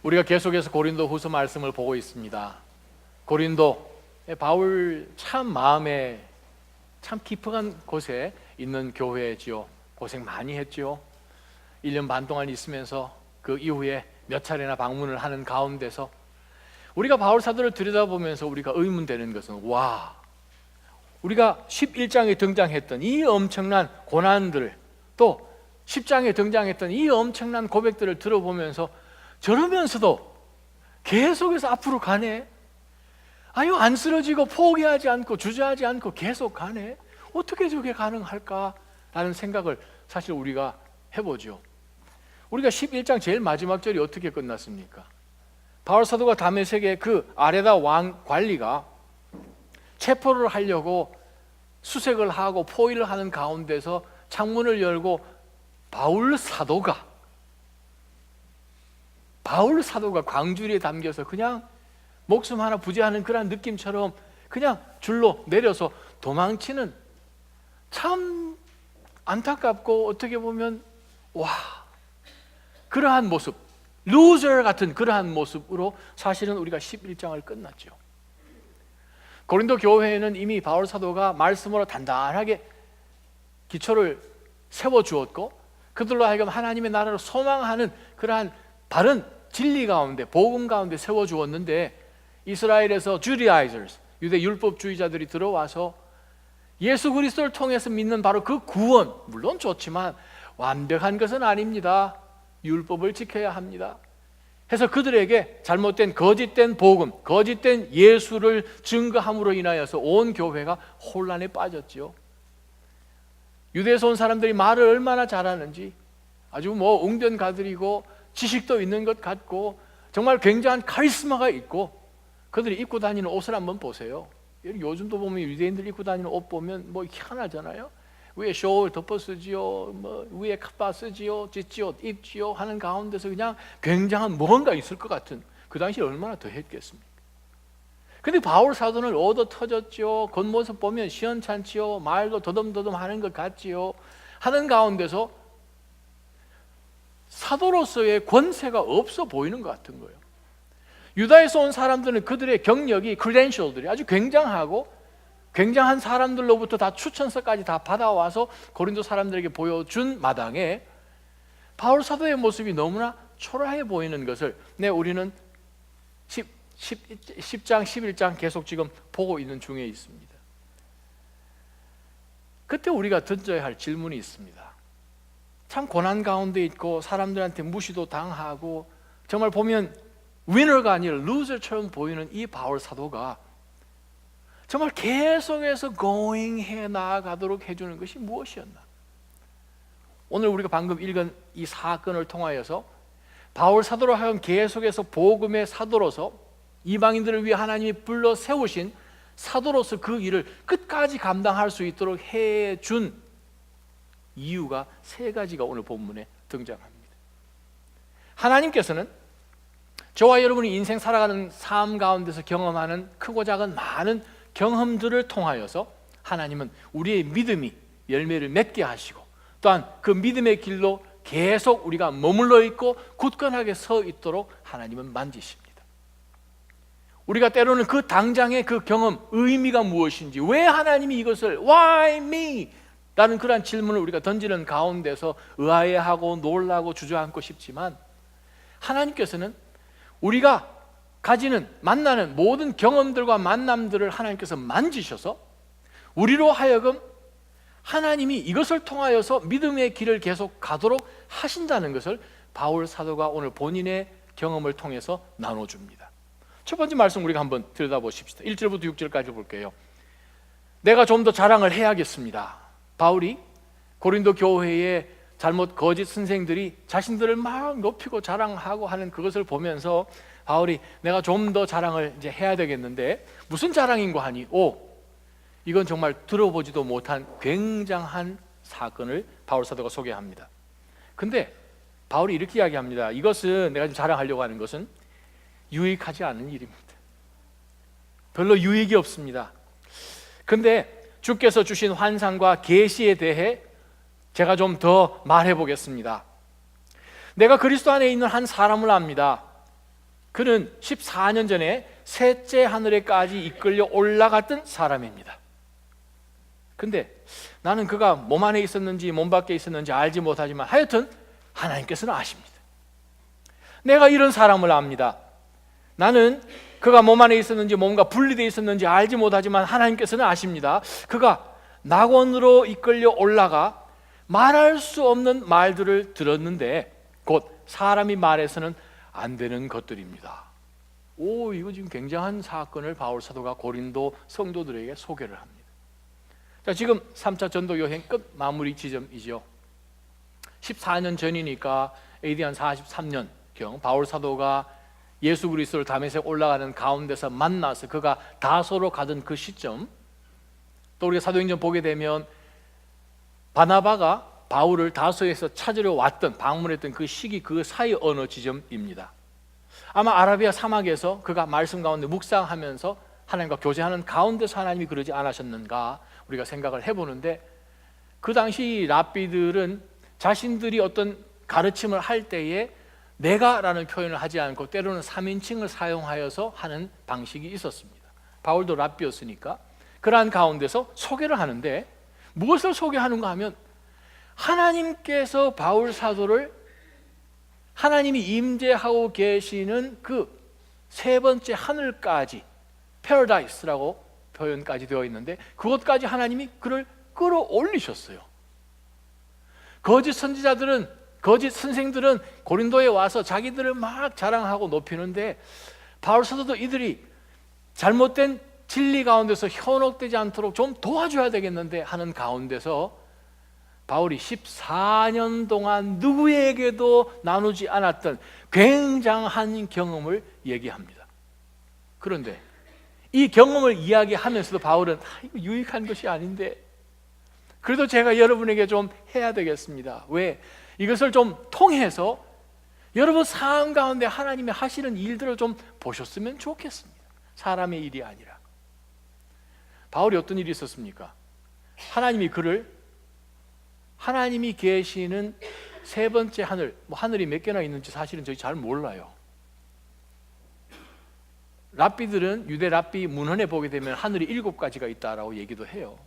우리가 계속해서 고린도 후서 말씀을 보고 있습니다. 고린도에 바울 참 마음에 참 깊은 곳에 있는 교회지요. 고생 많이 했지요. 1년 반 동안 있으면서 그 이후에 몇 차례나 방문을 하는 가운데서 우리가 바울 사도를 들여다보면서 우리가 의문되는 것은, 와, 우리가 11장에 등장했던 이 엄청난 고난들, 또 10장에 등장했던 이 엄청난 고백들을 들어보면서 저러면서도 계속해서 앞으로 가네. 아유, 안 쓰러지고 포기하지 않고 주저하지 않고 계속 가네. 어떻게 저게 가능할까라는 생각을 사실 우리가 해보죠. 우리가 11장 제일 마지막 절이 어떻게 끝났습니까? 바울 사도가 다메섹의 그 아레다 왕 관리가 체포를 하려고 수색을 하고 포위를 하는 가운데서 창문을 열고 바울 사도가 광주리에 담겨서 그냥 목숨 하나 부지하는 그런 느낌처럼 그냥 줄로 내려서 도망치는, 참 안타깝고 어떻게 보면 와, 그러한 모습, 루저 같은 그러한 모습으로 사실은 우리가 11장을 끝났죠. 고린도 교회에는 이미 바울 사도가 말씀으로 단단하게 기초를 세워주었고, 그들로 하여금 하나님의 나라를 소망하는 그러한 바른 진리 가운데, 복음 가운데 세워주었는데, 이스라엘에서 주디아이저스, 유대 율법주의자들이 들어와서 예수 그리스도를 통해서 믿는 바로 그 구원, 물론 좋지만 완벽한 것은 아닙니다. 율법을 지켜야 합니다. 해서 그들에게 잘못된 거짓된 복음, 거짓된 예수를 증거함으로 인하여서 온 교회가 혼란에 빠졌지요. 유대에서 온 사람들이 말을 얼마나 잘하는지, 아주 웅변가들이고 지식도 있는 것 같고 정말 굉장한 카리스마가 있고, 그들이 입고 다니는 옷을 한번 보세요. 요즘도 보면 유대인들 입고 다니는 옷 보면 희한하잖아요. 위에 쇼를 덮어 쓰지요, 위에 카파 쓰지요, 찢지요, 입지요 하는 가운데서 그냥 굉장한 뭔가 있을 것 같은, 그 당시에 얼마나 더 했겠습니까? 근데 바울 사도는 얻어 터졌지요. 겉모습 보면 시원찮지요. 말도 더듬더듬 하는 것 같지요. 하는 가운데서 사도로서의 권세가 없어 보이는 것 같은 거예요. 유다에서 온 사람들은 그들의 경력이, 크레덴셜들이 아주 굉장하고, 굉장한 사람들로부터 다 추천서까지 다 받아와서 고린도 사람들에게 보여준 마당에 바울 사도의 모습이 너무나 초라해 보이는 것을 우리는 10장, 11장 계속 지금 보고 있는 중에 있습니다. 그때 우리가 던져야 할 질문이 있습니다. 참 고난 가운데 있고 사람들한테 무시도 당하고 정말 보면 위너가 아니라 루저처럼 보이는 이 바울 사도가 정말 계속해서 going 해 나아가도록 해주는 것이 무엇이었나? 오늘 우리가 방금 읽은 이 사건을 통하여서 바울 사도로 하여금 계속해서 복음의 사도로서 이방인들을 위해 하나님이 불러 세우신 사도로서 그 일을 끝까지 감당할 수 있도록 해준 이유가 세 가지가 오늘 본문에 등장합니다. 하나님께서는 저와 여러분이 인생 살아가는 삶 가운데서 경험하는 크고 작은 많은 경험들을 통하여서 하나님은 우리의 믿음이 열매를 맺게 하시고, 또한 그 믿음의 길로 계속 우리가 머물러 있고 굳건하게 서 있도록 하나님은 만지십니다. 우리가 때로는 그 당장의 그 경험, 의미가 무엇인지, 왜 하나님이 이것을 Why me? 라는 그런 질문을 우리가 던지는 가운데서 의아해하고 놀라고 주저앉고 싶지만, 하나님께서는 우리가 가지는, 만나는 모든 경험들과 만남들을 하나님께서 만지셔서 우리로 하여금 하나님이 이것을 통하여서 믿음의 길을 계속 가도록 하신다는 것을 바울 사도가 오늘 본인의 경험을 통해서 나눠줍니다. 첫 번째 말씀 우리가 한번 들여다보십시다. 1절부터 6절까지 볼게요. 내가 좀 더 자랑을 해야겠습니다. 바울이 고린도 교회의 거짓 선생들이 자신들을 막 높이고 자랑하고 하는 그것을 보면서 바울이 내가 좀 더 자랑을 이제 해야 되겠는데, 무슨 자랑인고 하니, 이건 정말 들어보지도 못한 굉장한 사건을 바울 사도가 소개합니다. 근데 바울이 이렇게 이야기합니다. 이것은, 내가 지금 자랑하려고 하는 것은 유익하지 않은 일입니다. 별로 유익이 없습니다. 근데 주께서 주신 환상과 계시에 대해 제가 좀 더 말해 보겠습니다. 내가 그리스도 안에 있는 한 사람을 압니다. 그는 14년 전에 셋째 하늘에까지 이끌려 올라갔던 사람입니다. 근데 나는 그가 몸 안에 있었는지 몸 밖에 있었는지 알지 못하지만 하여튼 하나님께서는 아십니다. 내가 이런 사람을 압니다. 나는 그가 몸 안에 있었는지 몸과 분리되어 있었는지 알지 못하지만 하나님께서는 아십니다. 그가 낙원으로 이끌려 올라가 말할 수 없는 말들을 들었는데 곧 사람이 말해서는 안 되는 것들입니다. 이거 지금 굉장한 사건을 바울 사도가 고린도 성도들에게 소개를 합니다. 자, 지금 3차 전도 여행 끝 마무리 지점이죠. 14년 전이니까 AD 한 43년경 바울 사도가 예수 그리스도를 다메섹 올라가는 가운데서 만나서 그가 다소로 가던 그 시점, 또 우리가 사도행전 보게 되면 바나바가 바울을 다소에서 찾으러 왔던, 방문했던 그 시기, 그 사이 어느 지점입니다. 아마 아라비아 사막에서 그가 말씀 가운데 묵상하면서 하나님과 교제하는 가운데서 하나님이 그러지 않으셨는가 우리가 생각을 해보는데, 그 당시 랍비들은 자신들이 어떤 가르침을 할 때에 내가라는 표현을 하지 않고 때로는 3인칭을 사용하여서 하는 방식이 있었습니다. 바울도 랍비였으니까 그러한 가운데서 소개를 하는데, 무엇을 소개하는가 하면 하나님께서 바울 사도를 하나님이 임재하고 계시는 그 세 번째 하늘까지, 패러다이스라고 표현까지 되어 있는데 그것까지 하나님이 그를 끌어올리셨어요. 거짓 선지자들은, 거짓 선생들은 고린도에 와서 자기들을 막 자랑하고 높이는데 바울 사도도 이들이 잘못된 진리 가운데서 현혹되지 않도록 좀 도와줘야 되겠는데 하는 가운데서 바울이 14년 동안 누구에게도 나누지 않았던 굉장한 경험을 얘기합니다. 그런데 이 경험을 이야기하면서도 바울은 이거 유익한 것이 아닌데 그래도 제가 여러분에게 좀 해야 되겠습니다. 왜? 이것을 좀 통해서 여러분 삶 가운데 하나님이 하시는 일들을 좀 보셨으면 좋겠습니다. 사람의 일이 아니라. 바울이 어떤 일이 있었습니까? 하나님이 계시는 세 번째 하늘, 하늘이 몇 개나 있는지 사실은 저희 잘 몰라요. 랍비들은 유대 랍비 문헌에 보게 되면 하늘이 7가지가 있다라고 얘기도 해요.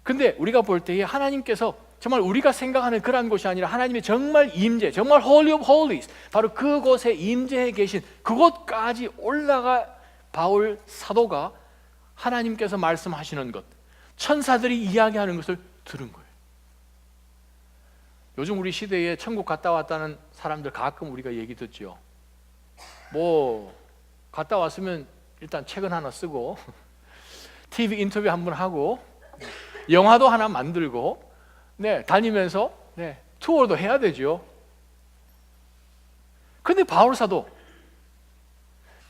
근데 우리가 볼 때에 하나님께서 정말 우리가 생각하는 그런 곳이 아니라 하나님의 정말 임재, 정말 Holy of Holies, 바로 그곳에 임재해 계신 그곳까지 올라가 바울 사도가 하나님께서 말씀하시는 것, 천사들이 이야기하는 것을 들은 거예요. 요즘 우리 시대에 천국 갔다 왔다는 사람들 가끔 우리가 얘기 듣죠. 갔다 왔으면 일단 책은 하나 쓰고 TV 인터뷰 한번 하고 영화도 하나 만들고 다니면서 투어도 해야 되죠. 근데 바울 사도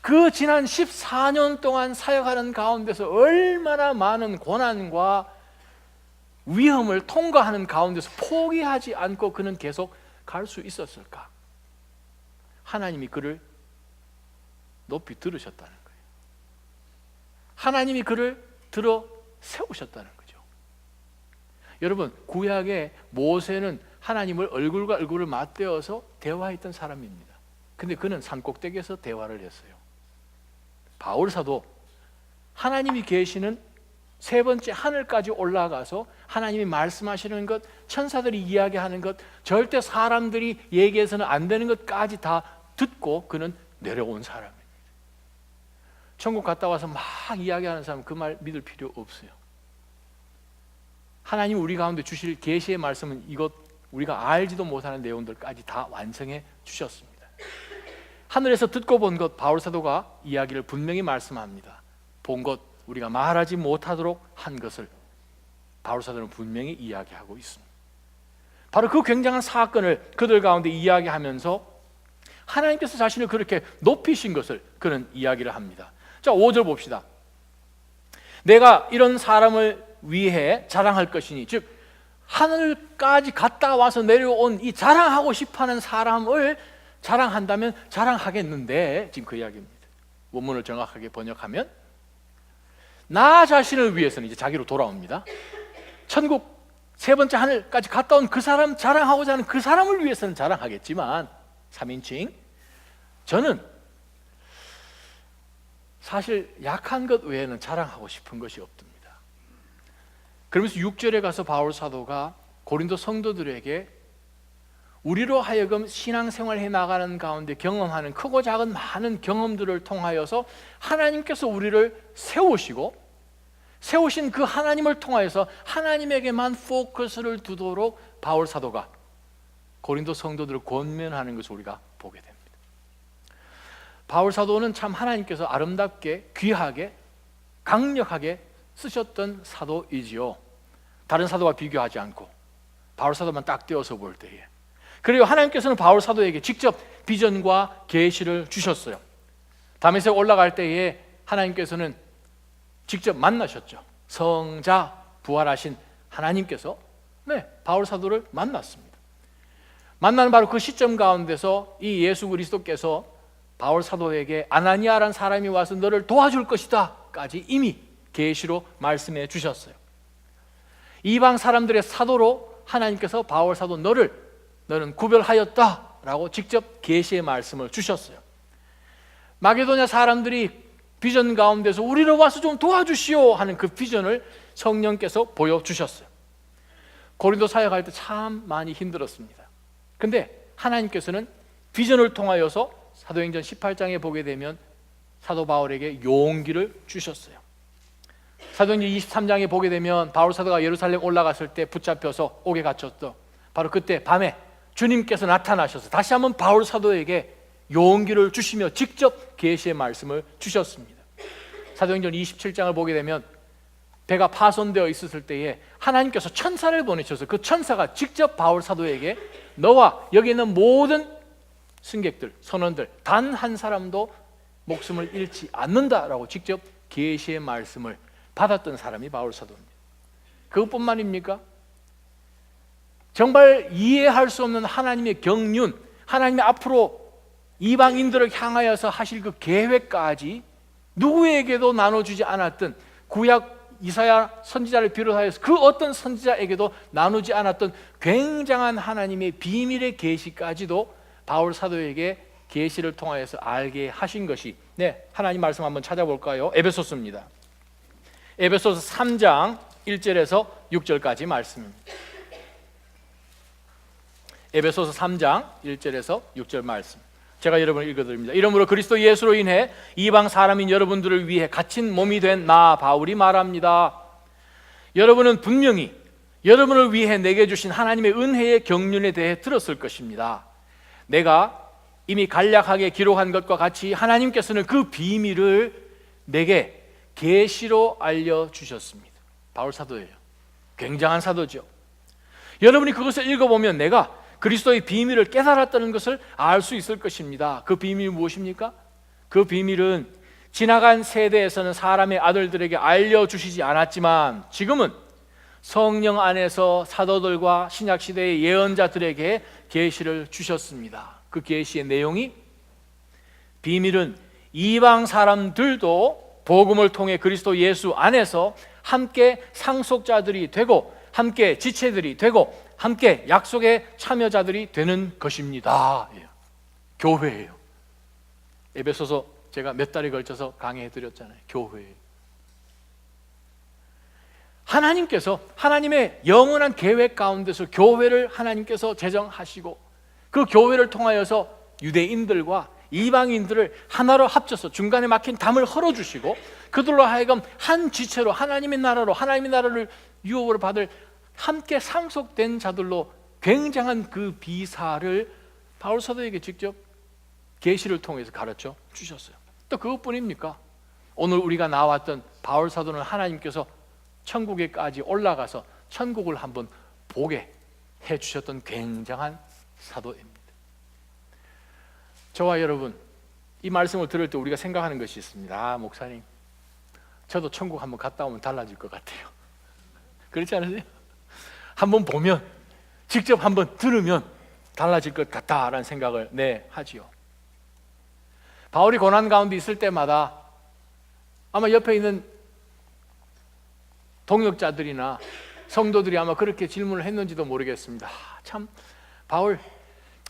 그 지난 14년 동안 사역하는 가운데서 얼마나 많은 고난과 위험을 통과하는 가운데서 포기하지 않고 그는 계속 갈 수 있었을까? 하나님이 그를 높이 들으셨다는 거예요. 하나님이 그를 들어 세우셨다는 거죠. 여러분, 구약의 모세는 하나님을 얼굴과 얼굴을 맞대어서 대화했던 사람입니다. 근데 그는 산꼭대기에서 대화를 했어요. 바울 사도 하나님이 계시는 세 번째 하늘까지 올라가서 하나님이 말씀하시는 것, 천사들이 이야기하는 것, 절대 사람들이 얘기해서는 안 되는 것까지 다 듣고 그는 내려온 사람입니다. 천국 갔다 와서 막 이야기하는 사람 그 말 믿을 필요 없어요. 하나님 우리 가운데 주실 계시의 말씀은 이것 우리가 알지도 못하는 내용들까지 다 완성해 주셨습니다. 하늘에서 듣고 본 것, 바울 사도가 이야기를 분명히 말씀합니다. 본 것, 우리가 말하지 못하도록 한 것을 바울 사도는 분명히 이야기하고 있습니다. 바로 그 굉장한 사건을 그들 가운데 이야기하면서 하나님께서 자신을 그렇게 높이신 것을 그는 이야기를 합니다. 자, 5절 봅시다. 내가 이런 사람을 위해 자랑할 것이니, 즉 하늘까지 갔다 와서 내려온 이 자랑하고 싶어하는 사람을 자랑한다면 자랑하겠는데, 지금 그 이야기입니다. 원문을 정확하게 번역하면 나 자신을 위해서는, 이제 자기로 돌아옵니다. 천국 세 번째 하늘까지 갔다 온 그 사람, 자랑하고자 하는 그 사람을 위해서는 자랑하겠지만 3인칭 저는 사실 약한 것 외에는 자랑하고 싶은 것이 없습니다. 그러면서 6절에 가서 바울 사도가 고린도 성도들에게 우리로 하여금 신앙생활 해나가는 가운데 경험하는 크고 작은 많은 경험들을 통하여서 하나님께서 우리를 세우신 그 하나님을 통하여서 하나님에게만 포커스를 두도록 바울 사도가 고린도 성도들을 권면하는 것을 우리가 보게 됩니다. 바울 사도는 참 하나님께서 아름답게, 귀하게, 강력하게 쓰셨던 사도이지요. 다른 사도와 비교하지 않고 바울 사도만 딱 떼어서 볼 때에, 그리고 하나님께서는 바울 사도에게 직접 비전과 계시를 주셨어요. 다메섹 올라갈 때에 하나님께서는 직접 만나셨죠. 성자 부활하신 하나님께서 바울 사도를 만났습니다. 만나는 바로 그 시점 가운데서 이 예수 그리스도께서 바울 사도에게 아나니아라는 사람이 와서 너를 도와줄 것이다 까지 이미 계시로 말씀해 주셨어요. 이방 사람들의 사도로 하나님께서 바울 사도 너는 구별하였다 라고 직접 계시의 말씀을 주셨어요. 마게도냐 사람들이 비전 가운데서 우리로 와서 좀 도와주시오 하는 그 비전을 성령께서 보여주셨어요. 고린도 사역할 때 참 많이 힘들었습니다. 근데 하나님께서는 비전을 통하여서 사도행전 18장에 보게 되면 사도 바울에게 용기를 주셨어요. 사도행전 23장에 보게 되면 바울 사도가 예루살렘 올라갔을 때 붙잡혀서 옥에 갇혔어. 바로 그때 밤에 주님께서 나타나셔서 다시 한번 바울 사도에게 용기를 주시며 직접 계시의 말씀을 주셨습니다. 사도행전 27장을 보게 되면 배가 파손되어 있었을 때에 하나님께서 천사를 보내셔서 그 천사가 직접 바울 사도에게 너와 여기 있는 모든 승객들, 선원들 단 한 사람도 목숨을 잃지 않는다라고 직접 계시의 말씀을 받았던 사람이 바울 사도입니다. 그것뿐만입니까? 정말 이해할 수 없는 하나님의 경륜, 하나님의 앞으로 이방인들을 향하여서 하실 그 계획까지 누구에게도 나눠주지 않았던, 구약 이사야 선지자를 비롯하여서 그 어떤 선지자에게도 나누지 않았던 굉장한 하나님의 비밀의 계시까지도 바울 사도에게 계시를 통하여서 알게 하신 것이, 하나님 말씀 한번 찾아볼까요? 에베소서입니다. 에베소서 3장 1절에서 6절까지 말씀입니다. 에베소서 3장 1절에서 6절 말씀, 제가 여러분을 읽어드립니다. 이러므로 그리스도 예수로 인해 이방 사람인 여러분들을 위해 갇힌 몸이 된 나 바울이 말합니다. 여러분은 분명히 여러분을 위해 내게 주신 하나님의 은혜의 경륜에 대해 들었을 것입니다. 내가 이미 간략하게 기록한 것과 같이 하나님께서는 그 비밀을 내게 계시로 알려주셨습니다. 바울 사도예요. 굉장한 사도죠. 여러분이 그것을 읽어보면 내가 그리스도의 비밀을 깨달았다는 것을 알 수 있을 것입니다. 그 비밀이 무엇입니까? 그 비밀은 지나간 세대에서는 사람의 아들들에게 알려주시지 않았지만 지금은 성령 안에서 사도들과 신약시대의 예언자들에게 계시를 주셨습니다. 그 계시의 내용이, 비밀은 이방 사람들도 복음을 통해 그리스도 예수 안에서 함께 상속자들이 되고 함께 지체들이 되고 함께 약속의 참여자들이 되는 것입니다. 교회예요. 에베소서 제가 몇 달에 걸쳐서 강의해 드렸잖아요. 교회예요. 하나님께서 하나님의 영원한 계획 가운데서 교회를 하나님께서 제정하시고 그 교회를 통하여서 유대인들과 이방인들을 하나로 합쳐서 중간에 막힌 담을 헐어주시고 그들로 하여금 한 지체로 하나님의 나라를 유업으로 받을 함께 상속된 자들로 굉장한 그 비사를 바울 사도에게 직접 계시를 통해서 가르쳐 주셨어요. 또 그것뿐입니까? 오늘 우리가 나왔던 바울 사도는 하나님께서 천국에까지 올라가서 천국을 한번 보게 해주셨던 굉장한 사도입니다. 저와 여러분, 이 말씀을 들을 때 우리가 생각하는 것이 있습니다. 목사님, 저도 천국 한번 갔다 오면 달라질 것 같아요. 그렇지 않으세요? 한번 보면, 직접 한번 들으면 달라질 것 같다라는 생각을 하지요. 바울이 고난 가운데 있을 때마다 아마 옆에 있는 동역자들이나 성도들이 아마 그렇게 질문을 했는지도 모르겠습니다. 참 바울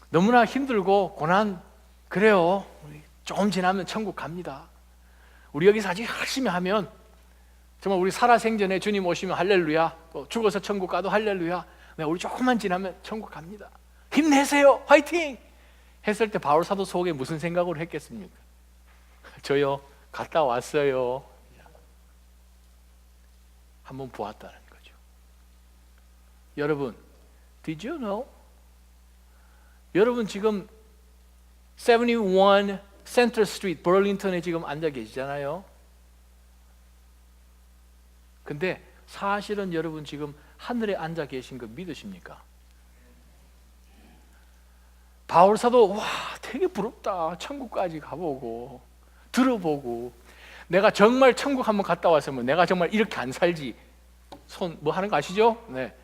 너무나 힘들고 고난 그래요. 좀 지나면 천국 갑니다. 우리 여기서 아직 열심히 하면 정말 우리 살아생전에 주님 오시면 할렐루야, 또 죽어서 천국 가도 할렐루야. 네, 우리 조금만 지나면 천국 갑니다. 힘내세요, 화이팅! 했을 때 바울 사도 속에 무슨 생각으로 했겠습니까? 저요, 갔다 왔어요. 한번 보았다는 거죠. 여러분, did you know? 여러분 지금 71 센터 스트리트 버링턴에 지금 앉아 계시잖아요. 근데 사실은 여러분 지금 하늘에 앉아 계신 거 믿으십니까? 바울 사도 와 되게 부럽다. 천국까지 가보고 들어보고 내가 정말 천국 한번 갔다 왔으면 내가 정말 이렇게 안 살지. 손 뭐 하는 거 아시죠? 네.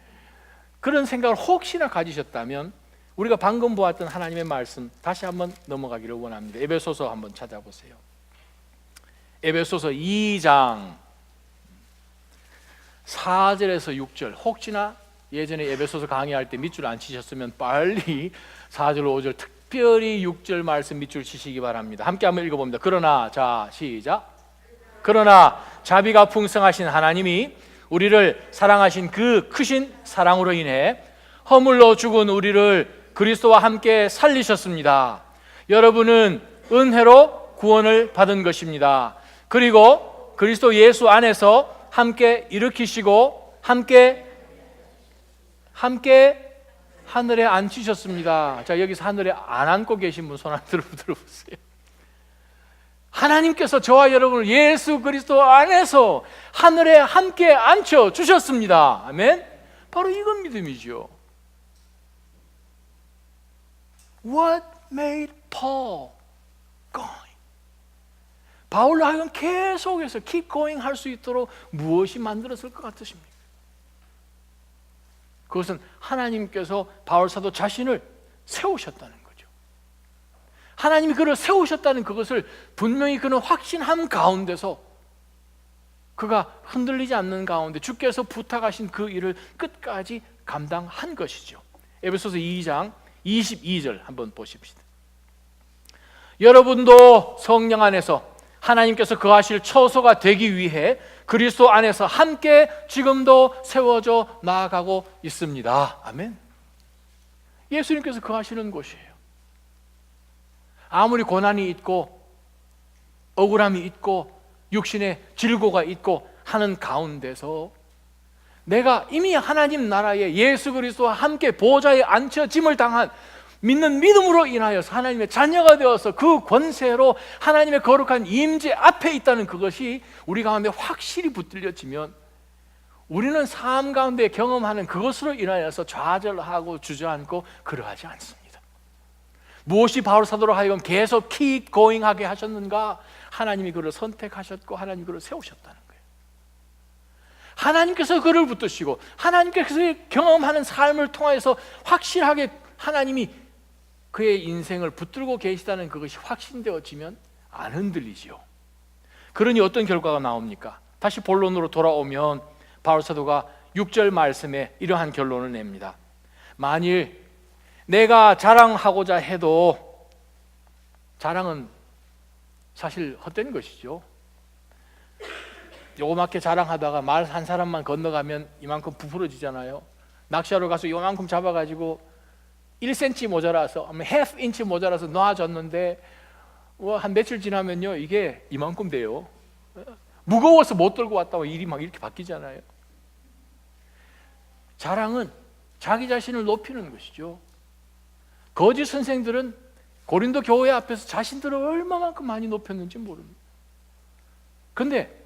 그런 생각을 혹시나 가지셨다면 우리가 방금 보았던 하나님의 말씀 다시 한번 넘어가기를 원합니다. 에베소서 한번 찾아보세요. 에베소서 2장 4절에서 6절. 혹시나 예전에 에베소서 강의할 때 밑줄 안 치셨으면 빨리 4절 5절 특별히 6절 말씀 밑줄 치시기 바랍니다. 함께 한번 읽어봅니다. 그러나, 자 시작. 그러나 자비가 풍성하신 하나님이 우리를 사랑하신 그 크신 사랑으로 인해 허물로 죽은 우리를 그리스도와 함께 살리셨습니다. 여러분은 은혜로 구원을 받은 것입니다. 그리고 그리스도 예수 안에서 함께 일으키시고 함께 하늘에 앉히셨습니다. 자, 여기서 하늘에 안 앉고 계신 분 손 한번 들어보세요. 하나님께서 저와 여러분을 예수 그리스도 안에서 하늘에 함께 앉혀 주셨습니다. 아멘. 바로 이건 믿음이죠. What made Paul going? 바울로 하여금 계속해서 keep going 할 수 있도록 무엇이 만들었을 것 같으십니까? 그것은 하나님께서 바울 사도 자신을 세우셨다는 거죠. 하나님이 그를 세우셨다는 그것을 분명히 그는 확신한 가운데서 그가 흔들리지 않는 가운데 주께서 부탁하신 그 일을 끝까지 감당한 것이죠. 에베소서 2장 22절 한번 보십시다. 여러분도 성령 안에서 하나님께서 거하실 처소가 되기 위해 그리스도 안에서 함께 지금도 세워져 나아가고 있습니다. 아멘. 예수님께서 거하시는 곳이에요. 아무리 고난이 있고 억울함이 있고 육신의 질고가 있고 하는 가운데서 내가 이미 하나님 나라에 예수 그리스도와 함께 보좌에 앉혀짐을 당한 믿는 믿음으로 인하여서 하나님의 자녀가 되어서 그 권세로 하나님의 거룩한 임재 앞에 있다는 그것이 우리 가운데 확실히 붙들려지면 우리는 삶 가운데 경험하는 그것으로 인하여서 좌절하고 주저앉고 그러하지 않습니다. 무엇이 바울 사도로 하여금 계속 keep going 하게 하셨는가? 하나님이 그를 선택하셨고 하나님이 그를 세우셨다는 거예요. 하나님께서 그를 붙드시고 하나님께서 경험하는 삶을 통해서 확실하게 하나님이 그의 인생을 붙들고 계시다는 그것이 확신되어지면 안 흔들리지요. 그러니 어떤 결과가 나옵니까? 다시 본론으로 돌아오면 바울 사도가 6절 말씀에 이러한 결론을 냅니다. 만일 내가 자랑하고자 해도 자랑은 사실 헛된 것이죠. 요만큼 자랑하다가 말 한 사람만 건너가면 이만큼 부풀어지잖아요. 낚시하러 가서 요만큼 잡아가지고 1cm 모자라서 half inch 모자라서 놔줬는데 한 며칠 지나면요 이게 이만큼 돼요. 무거워서 못 들고 왔다고 일이 막 이렇게 바뀌잖아요. 자랑은 자기 자신을 높이는 것이죠. 거짓 선생들은 고린도 교회 앞에서 자신들을 얼마만큼 많이 높였는지 모릅니다. 그런데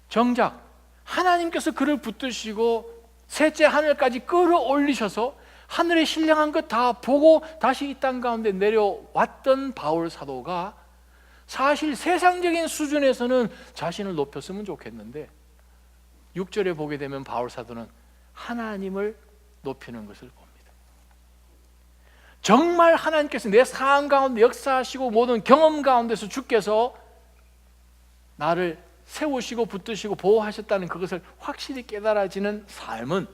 정작 하나님께서 그를 붙드시고 셋째 하늘까지 끌어올리셔서 하늘에 신령한 것 다 보고 다시 이 땅 가운데 내려왔던 바울 사도가 사실 세상적인 수준에서는 자신을 높였으면 좋겠는데 6절에 보게 되면 바울 사도는 하나님을 높이는 것을 봅니다. 정말 하나님께서 내 삶 가운데 역사하시고 모든 경험 가운데서 주께서 나를 세우시고 붙드시고 보호하셨다는 그것을 확실히 깨달아지는 삶은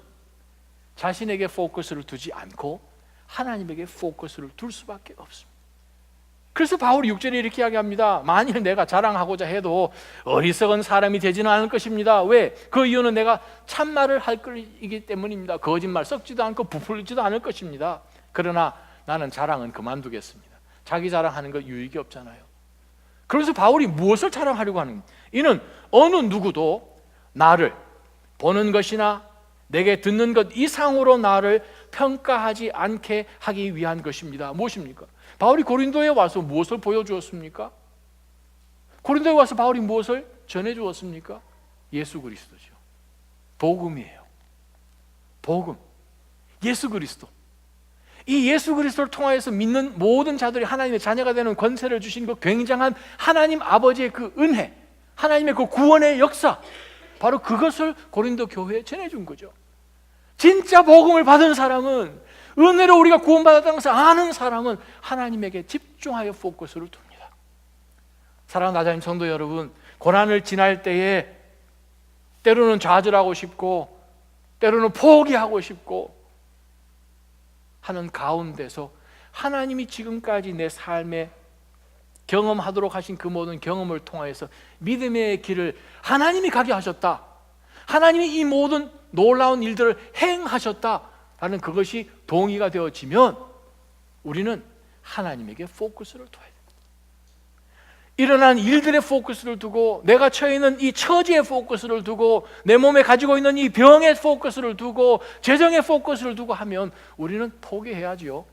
자신에게 포커스를 두지 않고 하나님에게 포커스를 둘 수밖에 없습니다. 그래서 바울이 6절에 이렇게 이야기합니다. 만일 내가 자랑하고자 해도 어리석은 사람이 되지는 않을 것입니다. 왜? 그 이유는 내가 참말을 할 것이기 때문입니다. 거짓말 썩지도 않고 부풀리지도 않을 것입니다. 그러나 나는 자랑은 그만두겠습니다. 자기 자랑하는 거 유익이 없잖아요. 그래서 바울이 무엇을 자랑하려고 하는가? 이는 어느 누구도 나를 보는 것이나 내게 듣는 것 이상으로 나를 평가하지 않게 하기 위한 것입니다. 무엇입니까? 바울이 고린도에 와서 무엇을 보여주었습니까? 고린도에 와서 바울이 무엇을 전해주었습니까? 예수 그리스도죠. 복음이에요. 복음. 예수 그리스도. 이 예수 그리스도를 통하여서 믿는 모든 자들이 하나님의 자녀가 되는 권세를 주신 그 굉장한 하나님 아버지의 그 은혜, 하나님의 그 구원의 역사, 바로 그것을 고린도 교회에 전해준 거죠. 진짜 복음을 받은 사람은, 은혜로 우리가 구원받았다는 것을 아는 사람은 하나님에게 집중하여 포커스를 둡니다. 사랑하는 나자님 성도 여러분, 고난을 지날 때에 때로는 좌절하고 싶고 때로는 포기하고 싶고 하는 가운데서 하나님이 지금까지 내 삶에 경험하도록 하신 그 모든 경험을 통하여서 믿음의 길을 하나님이 가게 하셨다, 하나님이 이 모든 놀라운 일들을 행하셨다라는 그것이 동의가 되어지면 우리는 하나님에게 포커스를 둬야 돼요. 일어난 일들의 포커스를 두고, 내가 처해 있는 이 처지의 포커스를 두고, 내 몸에 가지고 있는 이 병의 포커스를 두고, 재정의 포커스를 두고 하면 우리는 포기해야지요.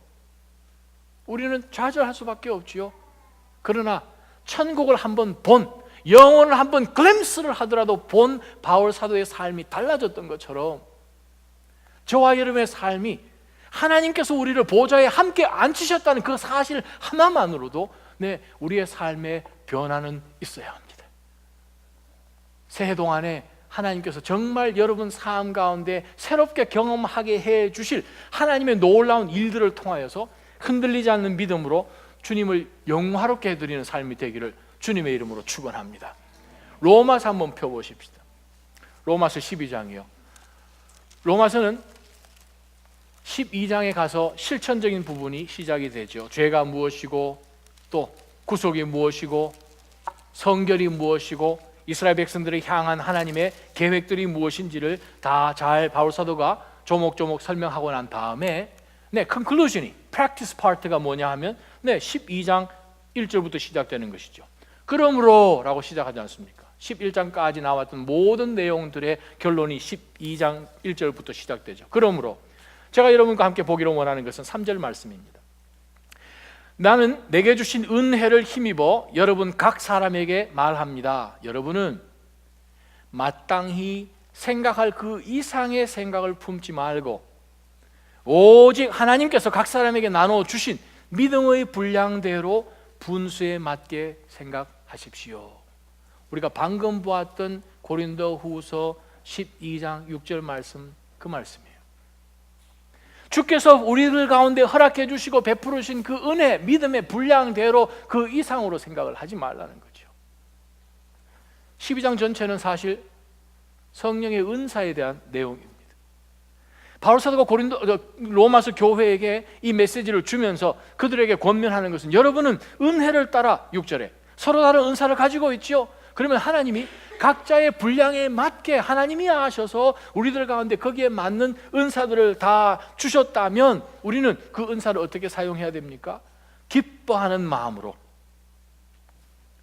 우리는 좌절할 수밖에 없지요. 그러나 천국을 한번 본, 영혼을 한번 글램스를 하더라도 본 바울 사도의 삶이 달라졌던 것처럼 저와 여러분의 삶이 하나님께서 우리를 보좌에 함께 앉히셨다는 그 사실 하나만으로도 우리의 삶의 변화는 있어야 합니다. 새해 동안에 하나님께서 정말 여러분 삶 가운데 새롭게 경험하게 해 주실 하나님의 놀라운 일들을 통하여서 흔들리지 않는 믿음으로 주님을 영화롭게 해드리는 삶이 되기를 주님의 이름으로 축원합니다. 로마서 한번 펴보십시다. 로마서 12장이요. 로마서는 12장에 가서 실천적인 부분이 시작이 되죠. 죄가 무엇이고 또 구속이 무엇이고 성결이 무엇이고 이스라엘 백성들을 향한 하나님의 계획들이 무엇인지를 다 잘 바울 사도가 조목조목 설명하고 난 다음에 conclusion이, practice part가 뭐냐 하면 12장 1절부터 시작되는 것이죠. 그러므로 라고 시작하지 않습니까? 11장까지 나왔던 모든 내용들의 결론이 12장 1절부터 시작되죠. 그러므로 제가 여러분과 함께 보기를 원하는 것은 3절 말씀입니다. 나는 내게 주신 은혜를 힘입어 여러분 각 사람에게 말합니다. 여러분은 마땅히 생각할 그 이상의 생각을 품지 말고 오직 하나님께서 각 사람에게 나눠주신 믿음의 분량대로 분수에 맞게 생각하십시오. 우리가 방금 보았던 고린도후서 12장 6절 말씀, 그 말씀이에요. 주께서 우리들 가운데 허락해 주시고 베풀으신 그 은혜, 믿음의 분량대로 그 이상으로 생각을 하지 말라는 거죠. 12장 전체는 사실 성령의 은사에 대한 내용입니다. 바울 사도가 로마서 교회에게 이 메시지를 주면서 그들에게 권면하는 것은, 여러분은 은혜를 따라 6절에 서로 다른 은사를 가지고 있지요. 그러면 하나님이 각자의 분량에 맞게 하나님이 아셔서 우리들 가운데 거기에 맞는 은사들을 다 주셨다면 우리는 그 은사를 어떻게 사용해야 됩니까? 기뻐하는 마음으로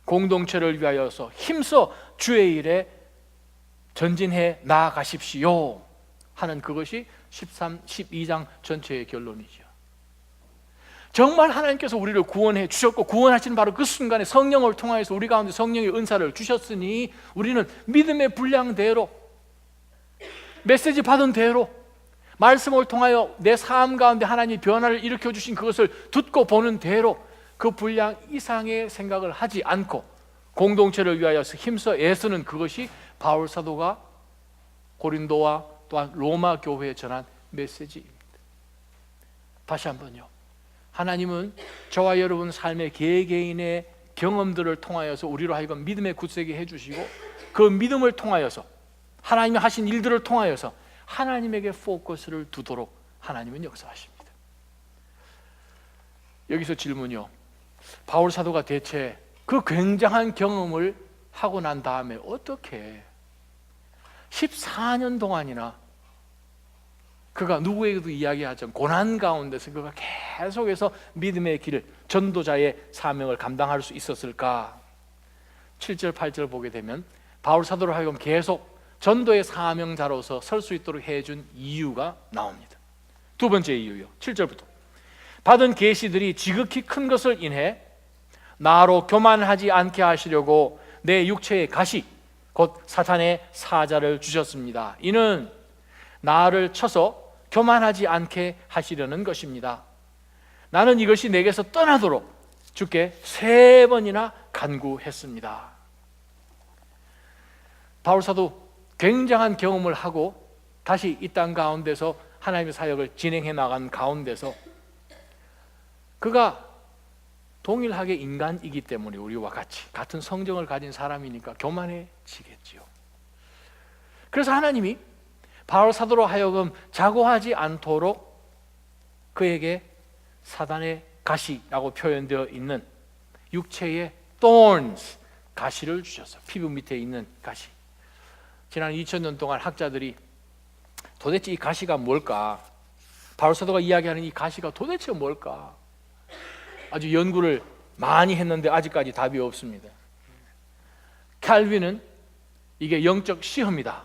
공동체를 위하여서 힘써 주의 일에 전진해 나아가십시오 하는 그것이 12장 전체의 결론이죠. 정말 하나님께서 우리를 구원해 주셨고 구원하시는 바로 그 순간에 성령을 통하여서 우리 가운데 성령의 은사를 주셨으니 우리는 믿음의 분량대로, 메시지 받은 대로, 말씀을 통하여 내 삶 가운데 하나님이 변화를 일으켜 주신 그것을 듣고 보는 대로 그 분량 이상의 생각을 하지 않고 공동체를 위하여서 힘써 애쓰는 그것이 바울 사도가 고린도와 또한 로마 교회에 전한 메시지입니다. 다시 한번요. 하나님은 저와 여러분 삶의 개개인의 경험들을 통하여서 우리로 하여금 믿음의 굳세게 해주시고 그 믿음을 통하여서 하나님이 하신 일들을 통하여서 하나님에게 포커스를 두도록 하나님은 역사하십니다. 여기서 질문이요. 바울 사도가 대체 그 굉장한 경험을 하고 난 다음에 어떻게 14년 동안이나 그가 누구에게도 이야기하지 않고 고난 가운데서 그가 계속해서 믿음의 길을, 전도자의 사명을 감당할 수 있었을까? 7절 8절 보게 되면 바울 사도로 하여금 계속 전도의 사명자로서 설 수 있도록 해준 이유가 나옵니다. 두 번째 이유요, 7절부터 받은 계시들이 지극히 큰 것을 인해 나로 교만하지 않게 하시려고 내 육체의 가시 곧 사탄의 사자를 주셨습니다. 이는 나를 쳐서 교만하지 않게 하시려는 것입니다. 나는 이것이 내게서 떠나도록 주께 3번이나 간구했습니다. 바울 사도 굉장한 경험을 하고 다시 이 땅 가운데서 하나님의 사역을 진행해 나간 가운데서 그가 동일하게 인간이기 때문에 우리와 같은 성정을 가진 사람이니까 교만해지겠지요. 그래서 하나님이 바울 사도로 하여금 자고하지 않도록 그에게 사단의 가시라고 표현되어 있는 육체의 thorns, 가시를 주셨어요. 피부 밑에 있는 가시. 지난 2000년 동안 학자들이 도대체 이 가시가 뭘까? 바울 사도가 이야기하는 이 가시가 도대체 뭘까? 아주 연구를 많이 했는데 아직까지 답이 없습니다. 칼빈은 이게 영적 시험이다.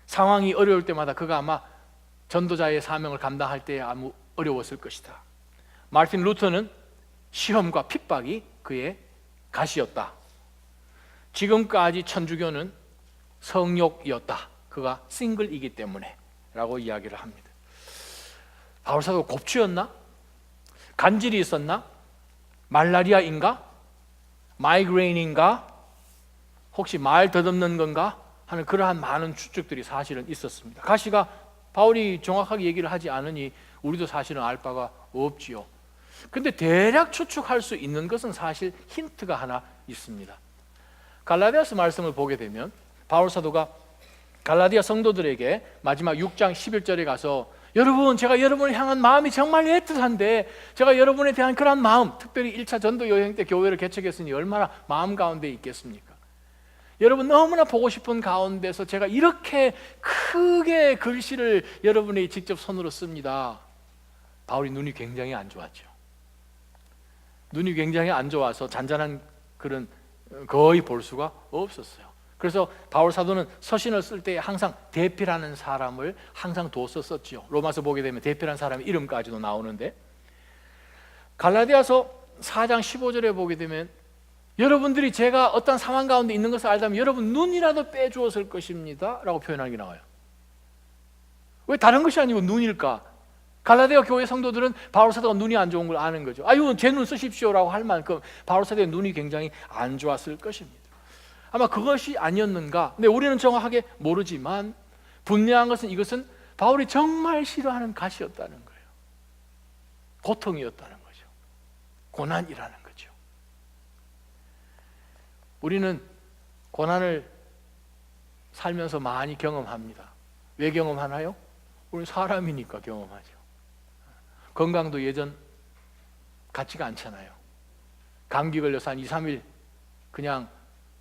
상황이 어려울 때마다 그가 아마 전도자의 사명을 감당할 때 아무 어려웠을 것이다. 마르틴 루터는 시험과 핍박이 그의 가시였다. 지금까지 천주교는 성욕이었다. 그가 싱글이기 때문에 라고 이야기를 합니다. 바울 사도가 곱추였나? 간질이 있었나? 말라리아인가? 마이그레인인가? 혹시 말 더듬는 건가? 하는 그러한 많은 추측들이 사실은 있었습니다. 가시가 바울이 정확하게 얘기를 하지 않으니 우리도 사실은 알 바가 없지요. 근데 대략 추측할 수 있는 것은 사실 힌트가 하나 있습니다. 갈라디아서 말씀을 보게 되면 바울 사도가 갈라디아 성도들에게 마지막 6장 11절에 가서 여러분, 제가 여러분을 향한 마음이 정말 애틋한데 제가 여러분에 대한 그런 마음, 특별히 1차 전도 여행 때 교회를 개척했으니 얼마나 마음 가운데 있겠습니까? 여러분 너무나 보고 싶은 가운데서 제가 이렇게 크게 글씨를 여러분이 직접 손으로 씁니다. 바울이 눈이 굉장히 안 좋았죠. 눈이 굉장히 안 좋아서 잔잔한 글은 거의 볼 수가 없었어요. 그래서 바울 사도는 서신을 쓸 때 항상 대피라는 사람을 항상 둬서 썼지요. 로마서 보게 되면 대피라는 사람의 이름까지도 나오는데, 갈라디아서 4장 15절에 보게 되면 여러분들이 제가 어떤 상황 가운데 있는 것을 알다면 여러분 눈이라도 빼주었을 것입니다 라고 표현하는 게 나와요. 왜 다른 것이 아니고 눈일까? 갈라디아 교회 성도들은 바울 사도가 눈이 안 좋은 걸 아는 거죠. 아유, 제 눈 쓰십시오라고 할 만큼 바울 사도의 눈이 굉장히 안 좋았을 것입니다. 아마 그것이 아니었는가? 근데 우리는 정확하게 모르지만 분명한 것은 이것은 바울이 정말 싫어하는 가시였다는 거예요. 고통이었다는 거죠. 고난이라는 거죠. 우리는 고난을 살면서 많이 경험합니다. 왜 경험하나요? 우리는 사람이니까 경험하죠. 건강도 예전 같지가 않잖아요. 감기 걸려서 한 2, 3일 그냥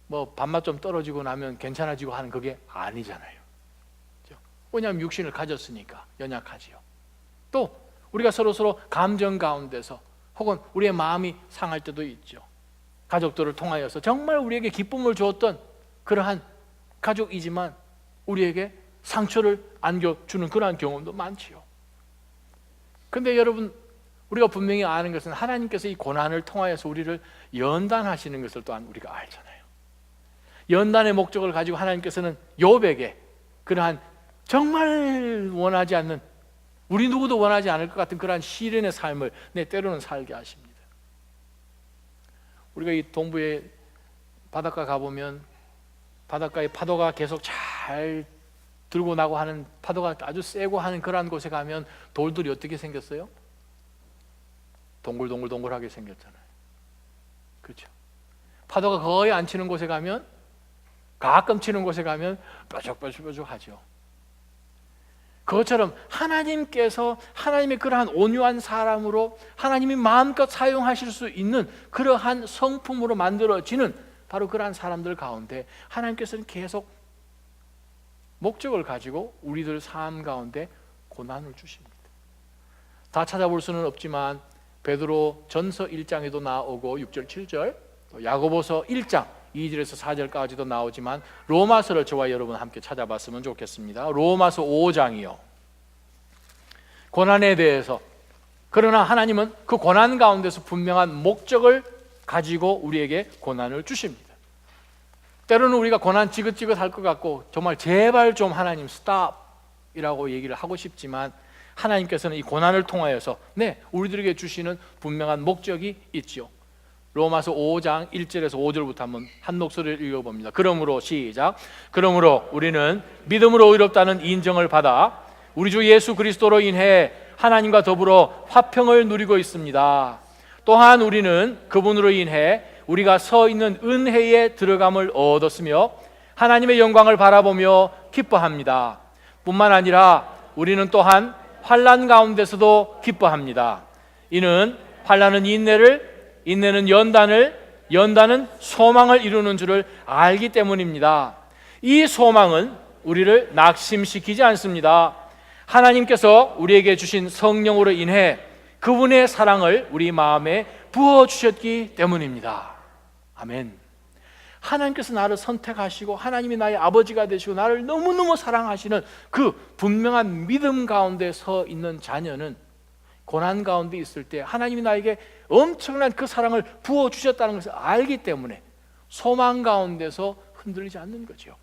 뭐 밥맛 좀 떨어지고 나면 괜찮아지고 하는 그게 아니잖아요. 그렇죠? 왜냐하면 육신을 가졌으니까 연약하지요. 또 우리가 서로 감정 가운데서 혹은 우리의 마음이 상할 때도 있죠. 가족들을 통하여서 정말 우리에게 기쁨을 주었던 그러한 가족이지만 우리에게 상처를 안겨주는 그러한 경험도 많지요. 근데 여러분, 우리가 분명히 아는 것은 하나님께서 이 고난을 통하여서 우리를 연단하시는 것을 또한 우리가 알잖아요. 연단의 목적을 가지고 하나님께서는 욥에게 그러한 정말 원하지 않는, 우리 누구도 원하지 않을 것 같은 그러한 시련의 삶을 때로는 살게 하십니다. 우리가 이 동부에 바닷가 가보면 바닷가에 파도가 계속 잘 들고 나고 하는, 파도가 아주 세고 하는 그러한 곳에 가면 돌들이 어떻게 생겼어요? 동글동글동글하게 생겼잖아요. 그렇죠? 파도가 거의 안 치는 곳에 가면, 가끔 치는 곳에 가면 뾰족뾰족하죠. 그것처럼 하나님께서 하나님의 그러한 온유한 사람으로 하나님이 마음껏 사용하실 수 있는 그러한 성품으로 만들어지는 바로 그러한 사람들 가운데 하나님께서는 계속 목적을 가지고 우리들 삶 가운데 고난을 주십니다. 다 찾아볼 수는 없지만 베드로 전서 1장에도 나오고 6절 7절, 야고보서 1장 2절에서 4절까지도 나오지만 로마서를 저와 여러분 함께 찾아봤으면 좋겠습니다. 로마서 5장이요. 고난에 대해서, 그러나 하나님은 그 고난 가운데서 분명한 목적을 가지고 우리에게 고난을 주십니다. 때로는 우리가 고난 지긋지긋할 것 같고 정말 제발 좀 하나님 스탑이라고 얘기를 하고 싶지만 하나님께서는 이 고난을 통하여서 우리들에게 주시는 분명한 목적이 있죠. 로마서 5장 1절에서 5절부터 한번 한 목소리를 읽어봅니다. 그러므로 시작. 그러므로 우리는 믿음으로 의롭다는 인정을 받아 우리 주 예수 그리스도로 인해 하나님과 더불어 화평을 누리고 있습니다. 또한 우리는 그분으로 인해 우리가 서 있는 은혜에 들어감을 얻었으며 하나님의 영광을 바라보며 기뻐합니다. 뿐만 아니라 우리는 또한 환난 가운데서도 기뻐합니다. 이는 환난은 인내를, 인내는 연단을, 연단은 소망을 이루는 줄을 알기 때문입니다. 이 소망은 우리를 낙심시키지 않습니다. 하나님께서 우리에게 주신 성령으로 인해 그분의 사랑을 우리 마음에 부어주셨기 때문입니다. 아멘. 하나님께서 나를 선택하시고 하나님이 나의 아버지가 되시고 나를 너무너무 사랑하시는 그 분명한 믿음 가운데 서 있는 자녀는 고난 가운데 있을 때 하나님이 나에게 엄청난 그 사랑을 부어주셨다는 것을 알기 때문에 소망 가운데서 흔들리지 않는 거죠.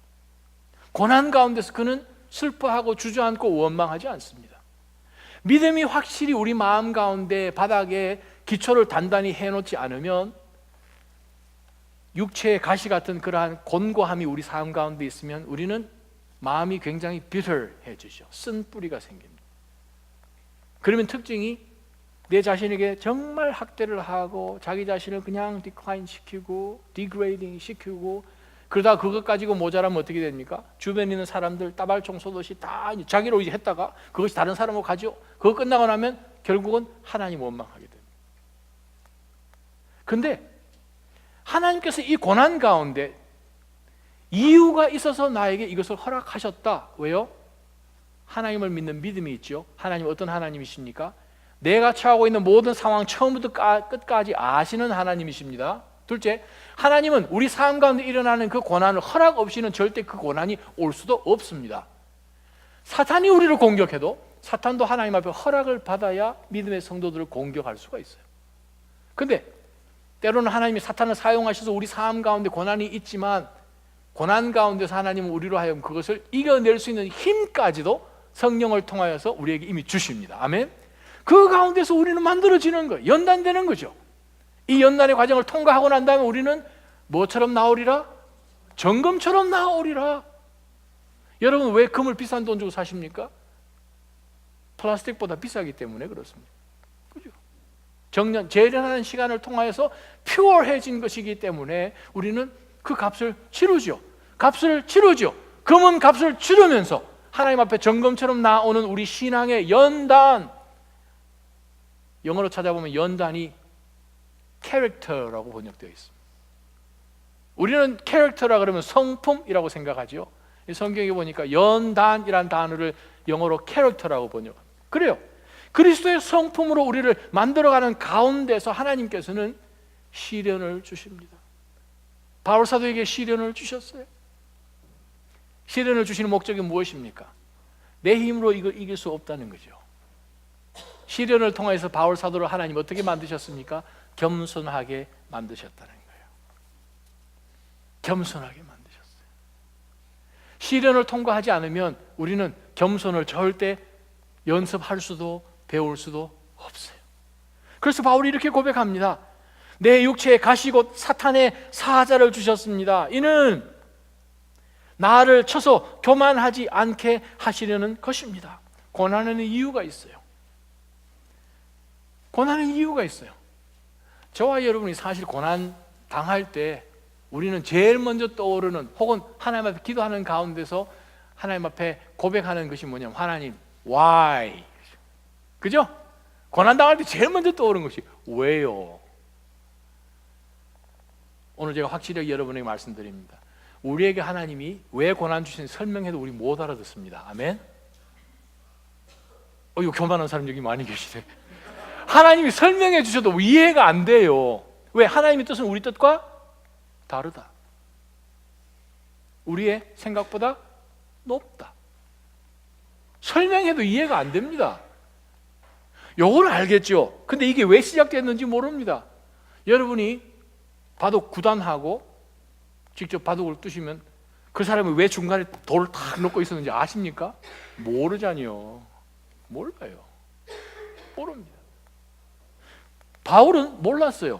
고난 가운데서 그는 슬퍼하고 주저앉고 원망하지 않습니다. 믿음이 확실히 우리 마음 가운데 바닥에 기초를 단단히 해놓지 않으면 육체의 가시 같은 그러한 곤고함이 우리 삶 가운데 있으면 우리는 마음이 굉장히 비틀해지죠. 쓴 뿌리가 생깁니다. 그러면 특징이 내 자신에게 정말 학대를 하고 자기 자신을 그냥 디클라인 시키고 디그레이딩 시키고 그러다 그것 가지고 모자라면 어떻게 됩니까? 주변에 있는 사람들 따발총 쏘듯이 다 자기로 이제 했다가 그것이 다른 사람으로 가죠. 그거 끝나고 나면 결국은 하나님 원망하게 됩니다. 근데 하나님께서 이 고난 가운데 이유가 있어서 나에게 이것을 허락하셨다. 왜요? 하나님을 믿는 믿음이 있죠. 하나님 어떤 하나님이십니까? 내가 처하고 있는 모든 상황 처음부터 끝까지 아시는 하나님이십니다. 둘째, 하나님은 우리 삶 가운데 일어나는 그 고난을 허락 없이는 절대 그 고난이 올 수도 없습니다. 사탄이 우리를 공격해도 사탄도 하나님 앞에 허락을 받아야 믿음의 성도들을 공격할 수가 있어요. 근데 때로는 하나님이 사탄을 사용하셔서 우리 삶 가운데 고난이 있지만 고난 가운데서 하나님은 우리로 하여금 그것을 이겨낼 수 있는 힘까지도 성령을 통하여서 우리에게 이미 주십니다. 아멘. 그 가운데서 우리는 만들어지는 거예요. 연단되는 거죠. 이 연단의 과정을 통과하고 난 다음에 우리는 뭐처럼 나오리라? 정금처럼 나오리라. 여러분 왜 금을 비싼 돈 주고 사십니까? 플라스틱보다 비싸기 때문에 그렇습니다. 그죠? 정년, 재련하는 시간을 통하여서 퓨어해진 것이기 때문에 우리는 그 값을 치르죠. 값을 치르죠. 금은 값을 치르면서 하나님 앞에 정금처럼 나오는 우리 신앙의 연단, 영어로 찾아보면 연단이 캐릭터라고 번역되어 있습니다. 우리는 캐릭터라 그러면 성품이라고 생각하죠. 성경에 보니까 연단이란 단어를 영어로 캐릭터라고 번역합니다. 그래요. 그리스도의 성품으로 우리를 만들어가는 가운데서 하나님께서는 시련을 주십니다. 바울 사도에게 시련을 주셨어요. 시련을 주시는 목적이 무엇입니까? 내 힘으로 이걸 이길 수 없다는 거죠. 시련을 통해서 바울 사도를 하나님 어떻게 만드셨습니까? 겸손하게 만드셨다는 거예요. 겸손하게 만드셨어요. 시련을 통과하지 않으면 우리는 겸손을 절대 연습할 수도 배울 수도 없어요. 그래서 바울이 이렇게 고백합니다. 내 육체에 가시 곧 사탄의 사자를 주셨습니다. 이는 나를 쳐서 교만하지 않게 하시려는 것입니다. 고난에는 이유가 있어요. 고난은 이유가 있어요. 저와 여러분이 사실 고난 당할 때 우리는 제일 먼저 떠오르는 혹은 하나님 앞에 기도하는 가운데서 하나님 앞에 고백하는 것이 뭐냐면 하나님, Why? 그죠? 고난당할 때 제일 먼저 떠오르는 것이 왜요? 오늘 제가 확실하게 여러분에게 말씀드립니다. 우리에게 하나님이 왜 고난 주시는지 설명해도 우리 못 알아듣습니다. 아멘? 이거 교만한 사람 여기 많이 계시네. 하나님이 설명해 주셔도 이해가 안 돼요. 왜? 하나님의 뜻은 우리 뜻과 다르다. 우리의 생각보다 높다. 설명해도 이해가 안 됩니다. 요걸 알겠죠? 근데 이게 왜 시작됐는지 모릅니다. 여러분이 바둑 구단하고 직접 바둑을 두시면 그 사람이 왜 중간에 돌을 탁 놓고 있었는지 아십니까? 모르잖요. 몰라요. 모릅니다. 바울은 몰랐어요.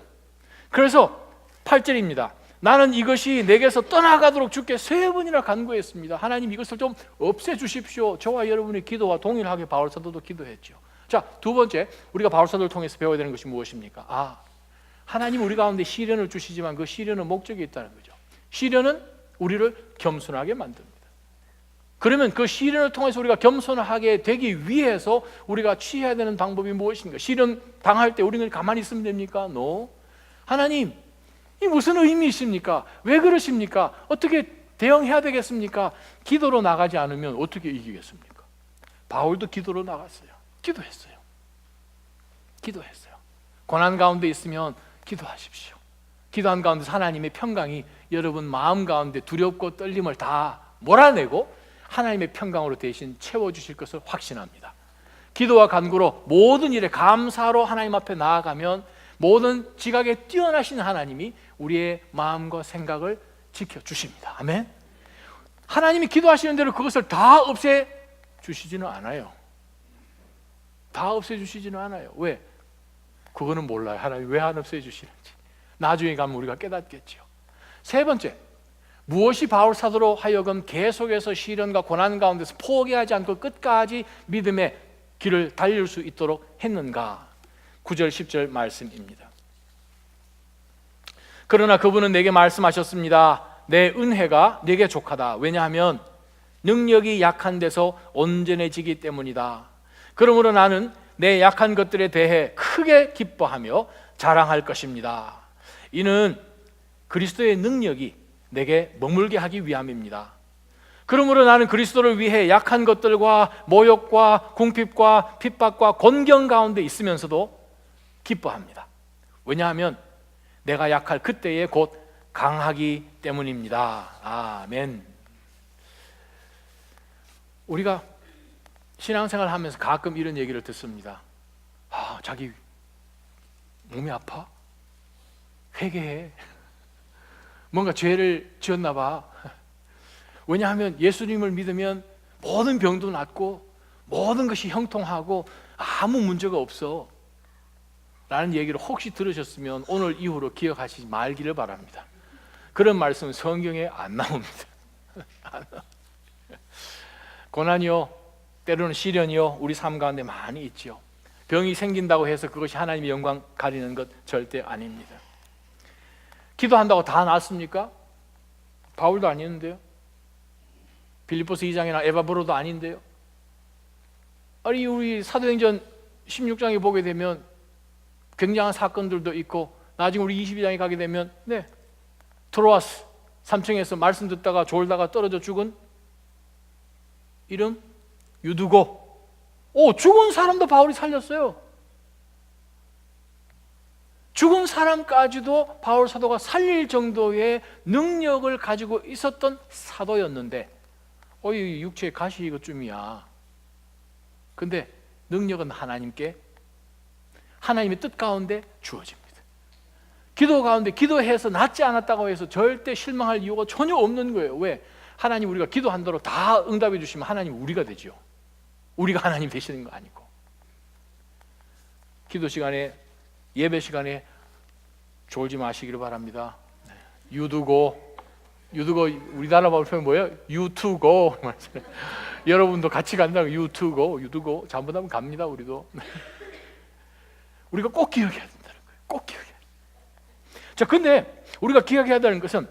그래서 8절입니다. 나는 이것이 내게서 떠나가도록 주께 3번이나 간구했습니다. 하나님 이것을 좀 없애주십시오. 저와 여러분의 기도와 동일하게 바울 사도도 기도했죠. 자, 두 번째, 우리가 바울 사도를 통해서 배워야 되는 것이 무엇입니까? 하나님 우리 가운데 시련을 주시지만 그 시련은 목적이 있다는 거죠. 시련은 우리를 겸손하게 만듭니다. 그러면 그 시련을 통해서 우리가 겸손하게 되기 위해서 우리가 취해야 되는 방법이 무엇인가? 시련 당할 때 우리는 가만히 있으면 됩니까? No. 하나님, 이 무슨 의미 있습니까? 왜 그러십니까? 어떻게 대응해야 되겠습니까? 기도로 나가지 않으면 어떻게 이기겠습니까? 바울도 기도로 나갔어요. 기도했어요. 고난 가운데 있으면 기도하십시오. 기도한 가운데서 하나님의 평강이 여러분 마음 가운데 두렵고 떨림을 다 몰아내고 하나님의 평강으로 대신 채워주실 것을 확신합니다. 기도와 간구로 모든 일에 감사로 하나님 앞에 나아가면 모든 지각에 뛰어나신 하나님이 우리의 마음과 생각을 지켜주십니다. 아멘. 하나님이 기도하시는 대로 그것을 다 없애주시지는 않아요. 왜? 그거는 몰라요. 하나님 왜 안 없애주시는지. 나중에 가면 우리가 깨닫겠죠. 세 번째, 무엇이 바울 사도로 하여금 계속해서 시련과 고난 가운데서 포기하지 않고 끝까지 믿음의 길을 달릴 수 있도록 했는가? 9절 10절 말씀입니다. 그러나 그분은 내게 말씀하셨습니다. 내 은혜가 내게 족하다. 왜냐하면 능력이 약한 데서 온전해지기 때문이다. 그러므로 나는 내 약한 것들에 대해 크게 기뻐하며 자랑할 것입니다. 이는 그리스도의 능력이 내게 머물게 하기 위함입니다. 그러므로 나는 그리스도를 위해 약한 것들과 모욕과 궁핍과 핍박과 곤경 가운데 있으면서도 기뻐합니다. 왜냐하면 내가 약할 그때에 곧 강하기 때문입니다. 아멘. 우리가 신앙생활 하면서 가끔 이런 얘기를 듣습니다. 자기 몸이 아파? 회개해. 뭔가 죄를 지었나 봐. 왜냐하면 예수님을 믿으면 모든 병도 낫고 모든 것이 형통하고 아무 문제가 없어 라는 얘기를 혹시 들으셨으면 오늘 이후로 기억하시지 말기를 바랍니다. 그런 말씀은 성경에 안 나옵니다. 고난이요, 때로는 시련이요, 우리 삶 가운데 많이 있죠. 병이 생긴다고 해서 그것이 하나님의 영광 가리는 것 절대 아닙니다. 기도한다고 다 낫습니까? 바울도 아니는데요. 빌립보서 2장이나 에바브로도 아닌데요. 아니 우리 사도행전 16장에 보게 되면 굉장한 사건들도 있고 나중에 우리 22장에 가게 되면 트로아스 3층에서 말씀 듣다가 졸다가 떨어져 죽은 이름 유두고. 죽은 사람도 바울이 살렸어요. 죽은 사람까지도 바울 사도가 살릴 정도의 능력을 가지고 있었던 사도였는데 육체의 가시 이것쯤이야. 근데 능력은 하나님께, 하나님의 뜻 가운데 주어집니다. 기도 가운데 기도해서 낫지 않았다고 해서 절대 실망할 이유가 전혀 없는 거예요. 왜? 하나님 우리가 기도한 대로 다 응답해 주시면 하나님 우리가 되죠. 우리가 하나님 되시는 거 아니고. 기도 시간에, 예배 시간에 졸지 마시기를 바랍니다. 유두고 우리나라 발표는 뭐예요? 유투고. 여러분도 같이 간다고 유두고 잘못하면 갑니다. 우리도. 우리가 꼭 기억해야 된다는 거예요. 꼭 기억해야 돼요. 자, 근데 우리가 기억해야 되는 것은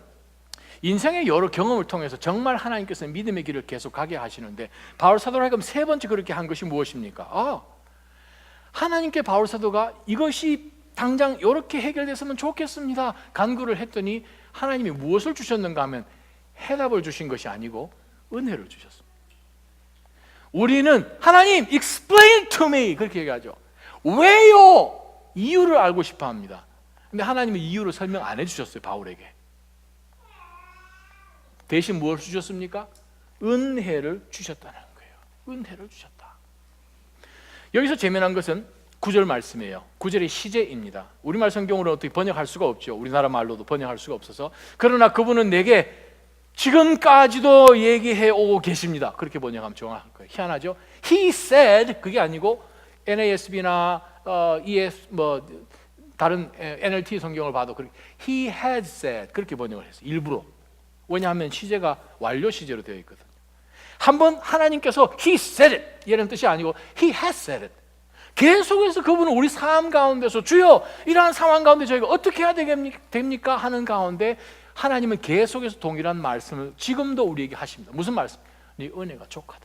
인생의 여러 경험을 통해서 정말 하나님께서 믿음의 길을 계속 가게 하시는데, 바울 사도로 하여금 세 번째 그렇게 한 것이 무엇입니까? 하나님께 바울 사도가 이것이 당장 이렇게 해결됐으면 좋겠습니다 간구를 했더니 하나님이 무엇을 주셨는가 하면 해답을 주신 것이 아니고 은혜를 주셨습니다. 우리는 하나님 explain to me 그렇게 얘기하죠. 왜요? 이유를 알고 싶어 합니다. 근데 하나님은 이유를 설명 안 해주셨어요. 바울에게 대신 무엇을 주셨습니까? 은혜를 주셨다는 거예요. 은혜를 주셨다. 여기서 재미난 것은 9절 말씀이에요. 9절의 시제입니다. 우리말 성경으로 어떻게 번역할 수가 없죠. 우리나라 말로도 번역할 수가 없어서. 그러나 그분은 내게 지금까지도 얘기해 오고 계십니다. 그렇게 번역하면 정확할 거예요. 희한하죠? He said 그게 아니고 NASB나 다른 NLT 성경을 봐도 그렇게 He had said 그렇게 번역을 했어요. 일부러. 왜냐하면 시제가 완료 시제로 되어 있거든요. 한번 하나님께서 He said it 이런 뜻이 아니고 He has said it. 계속해서 그분은 우리 삶 가운데서 주여 이러한 상황 가운데 저희가 어떻게 해야 됩니까? 하는 가운데 하나님은 계속해서 동일한 말씀을 지금도 우리에게 하십니다. 무슨 말씀? 네 은혜가 족하다.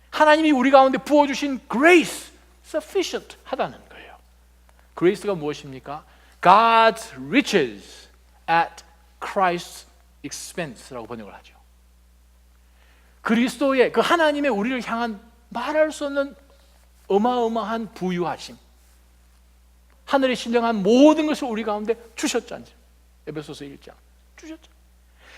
하나님이 우리 가운데 부어주신 grace sufficient 하다는 거예요. grace가 무엇입니까? God's riches at Christ's expense라고 번역을 하죠. 그리스도의 그 하나님의 우리를 향한 말할 수 없는 어마어마한 부유하심, 하늘에 신령한 모든 것을 우리 가운데 주셨잖아요. 에베소서 1장 주셨죠.